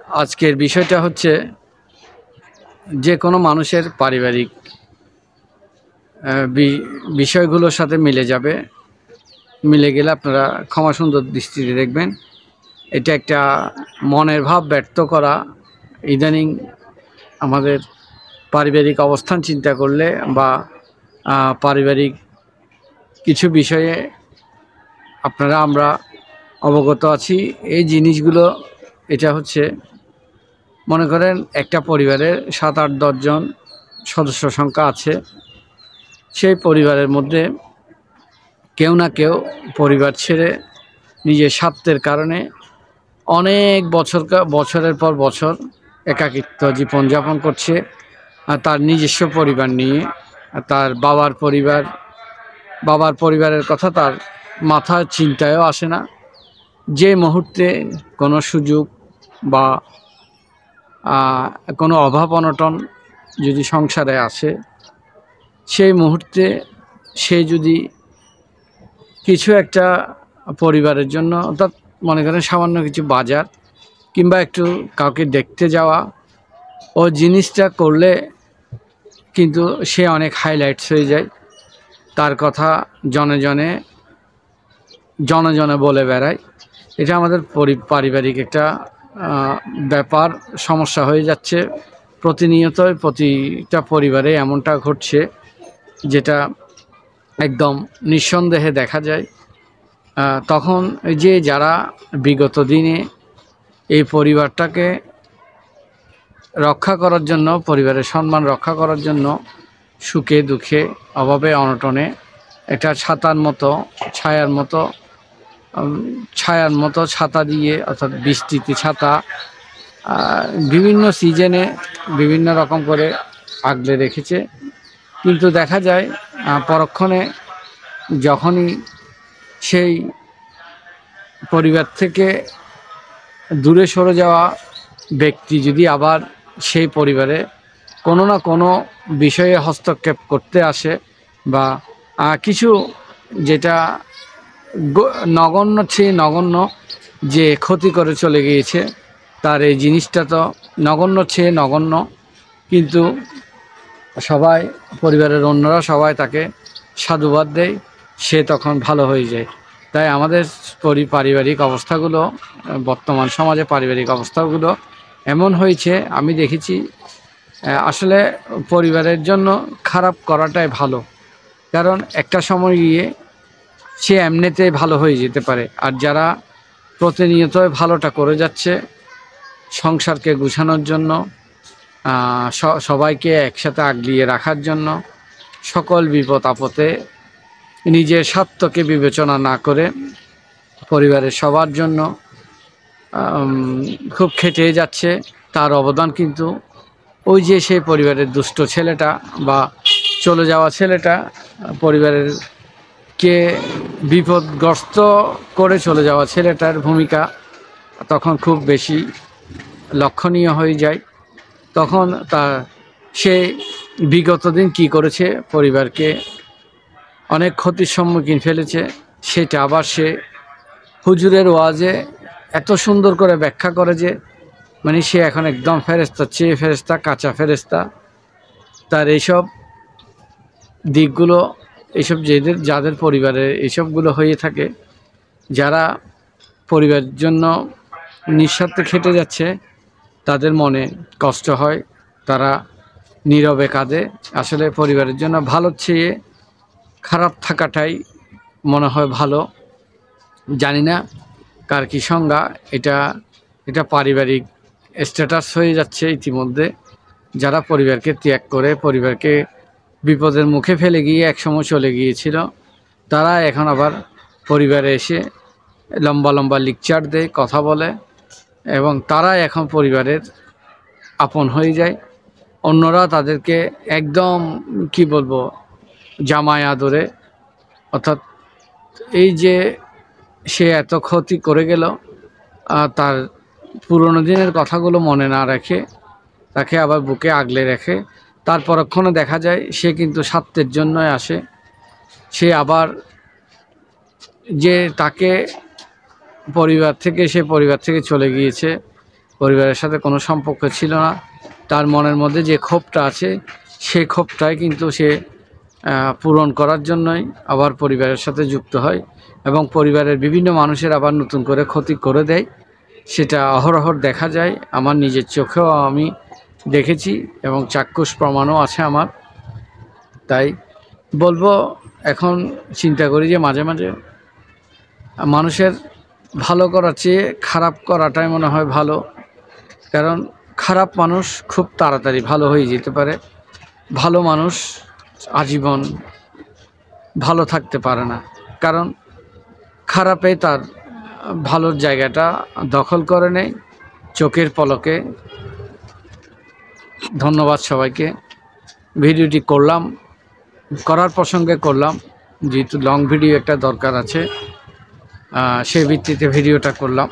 আজকের বিষয়টা হচ্ছে যে কোনো মানুষের পারিবারিক বিষয়গুলোর সাথে মিলে যাবে। মিলে গেলে আপনারা ক্ষমা সুন্দর দৃষ্টিতে দেখবেন। এটা একটা মনের ভাব ব্যক্ত করা। ইদানিং আমাদের পারিবারিক অবস্থান চিন্তা করলে বা পারিবারিক কিছু বিষয়ে আমরা অবগত আছি। এই জিনিসগুলো এটা হচ্ছে, মনে করেন একটা পরিবারের 7-8-10 জন সদস্য সংখ্যা আছে। সেই পরিবারের মধ্যে কেউ না কেউ পরিবার ছেড়ে নিজের স্বার্থের কারণে অনেক বছরের পর বছর একাকিত্ব জীবনযাপন করছে। তার নিজস্ব পরিবার নিয়ে, তার বাবার পরিবারের কথা তার মাথার চিন্তায়ও আসে না। যে মুহূর্তে কোনো সুযোগ বা কোনো অভাব অনটন যদি সংসারে আসে, সেই মুহূর্তে সে যদি কিছু একটা পরিবারের জন্য, অর্থাৎ মনে করেন সামান্য কিছু বাজার কিংবা একটু কাউকে দেখতে যাওয়া, ও জিনিসটা করলে কিন্তু সে অনেক হাইলাইটস হয়ে যায়। তার কথা জনে জনে বলে বেড়ায়। এটা আমাদের পারিবারিক একটা ব্যাপার, সমস্যা হয়ে যাচ্ছে। প্রতিনিয়তই প্রতিটা পরিবারে এমনটা ঘটছে, যেটা একদম নিঃসন্দেহে দেখা যায়। তখন যে যারা বিগত দিনে এই পরিবারটাকে রক্ষা করার জন্য, পরিবারের সম্মান রক্ষা করার জন্য সুখে দুঃখে অভাবে অনটনে একটা ছায়ার মতো ছাতা দিয়ে, অর্থাৎ বৃষ্টিতে ছাতা বিভিন্ন সিজনে বিভিন্ন রকম করে আগলে রেখেছে। কিন্তু দেখা যায় পরক্ষণে যখনই সেই পরিবার থেকে দূরে সরে যাওয়া ব্যক্তি যদি আবার সেই পরিবারে কোনো না কোনো বিষয়ে হস্তক্ষেপ করতে আসে, বা কিছু যেটা নগণ্য যে ক্ষতি করে চলে গিয়েছে, তার এই জিনিসটা তো নগণ্য, কিন্তু সবাই, পরিবারের অন্যরা সবাই তাকে সাধুবাদ দেয়, সে তখন ভালো হয়ে যায়। তাই আমাদের পারিবারিক অবস্থাগুলো, বর্তমান সমাজে পারিবারিক অবস্থাগুলো এমন হয়েছে, আমি দেখেছি আসলে পরিবারের জন্য খারাপ করাটাই ভালো। কারণ একটা সময় গিয়ে সে এমনিতেই ভালো হয়ে যেতে পারে। আর যারা প্রতিনিয়তই ভালোটা করে যাচ্ছে সংসারকে গুছানোর জন্য, সবাইকে একসাথে আগলিয়ে রাখার জন্য, সকল বিপদ আপদে নিজের স্বার্থকে বিবেচনা না করে পরিবারের সবার জন্য খুব খেটে যাচ্ছে, তার অবদান কিন্তু ওই যে সেই পরিবারের দুষ্ট ছেলেটা বা চলে যাওয়া ছেলেটা, পরিবারের কে বিপদগ্রস্ত করে চলে যাওয়া ছেলেটার ভূমিকা তখন খুব বেশি লক্ষণীয় হয়ে যায়। তখন সে বিগত দিন কী করেছে, পরিবারকে অনেক ক্ষতির সম্মুখীন ফেলেছে, সেটা আবার সে হুজুরের ওয়াজে এত সুন্দর করে ব্যাখ্যা করে যে মানে সে এখন একদম ফেরেশতা, চেয়ে ফেরেশতা, কাঁচা ফেরেশতা। তার এইসব দিকগুলো, এইসব যাদের পরিবারে এইসবগুলো হয়ে থাকে, যারা পরিবারের জন্য নিঃস্বার্থে খেটে যাচ্ছে, তাদের মনে কষ্ট হয়, তারা নীরবে কাঁদে। আসলে পরিবারের জন্য ভালো চেয়ে খারাপ থাকাটাই মনে হয় ভালো। জানি না কার কী সংজ্ঞা, এটা পারিবারিক স্ট্যাটাস হয়ে যাচ্ছে ইতিমধ্যে। যারা পরিবারকে ত্যাগ করে, পরিবারকে বিপদের মুখে ফেলে গিয়ে একসময় চলে গিয়েছিল, তারা এখন আবার পরিবারে এসে লম্বা লেকচার দেয়, কথা বলে, এবং তারা এখন পরিবারের আপন হয়ে যায়। অন্যরা তাদেরকে একদম কি বলবো, জামায় আদরে। অর্থাৎ এই যে সে এত ক্ষতি করে গেল, তার পুরনো দিনের কথাগুলো মনে না রেখে তাকে আবার বুকে আগলে রেখে, তার পরক্ষণে দেখা যায় সে কিন্তু স্বার্থের জন্যই আসে। সে আবার যে তাকে পরিবার থেকে চলে গিয়েছে, পরিবারের সাথে কোনো সম্পর্ক ছিল না। তার মনের মধ্যে যে ক্ষোভটা আছে সেই ক্ষোভটাই কিন্তু সে পূরণ করার জন্যই আবার পরিবারের সাথে যুক্ত হয় এবং পরিবারের বিভিন্ন মানুষের আবার নতুন করে ক্ষতি করে দেয়। সেটা অহরহ দেখা যায়, আমার নিজের চোখেও আমি দেখেছি এবং চাক্ষুষ প্রমাণও আছে আমার। তাই বলবো, এখন চিন্তা করি যে মাঝে মাঝে মানুষের ভালো করার চেয়ে খারাপ করাটাই মনে হয় ভালো, কারণ খারাপ মানুষ খুব তাড়াতাড়ি ভালো হয়ে যেতে পারে, ভালো মানুষ আজীবন ভালো থাকতে পারে না, কারণ খারাপে তার ভালোর জায়গাটা দখল করে নেয় চোখের পলকে। ধন্যবাদ সবাইকে। ভিডিওটি করার প্রসঙ্গে করলাম, যেহেতু লং ভিডিও একটা দরকার আছে, সেই ভিত্তিতে ভিডিওটা করলাম।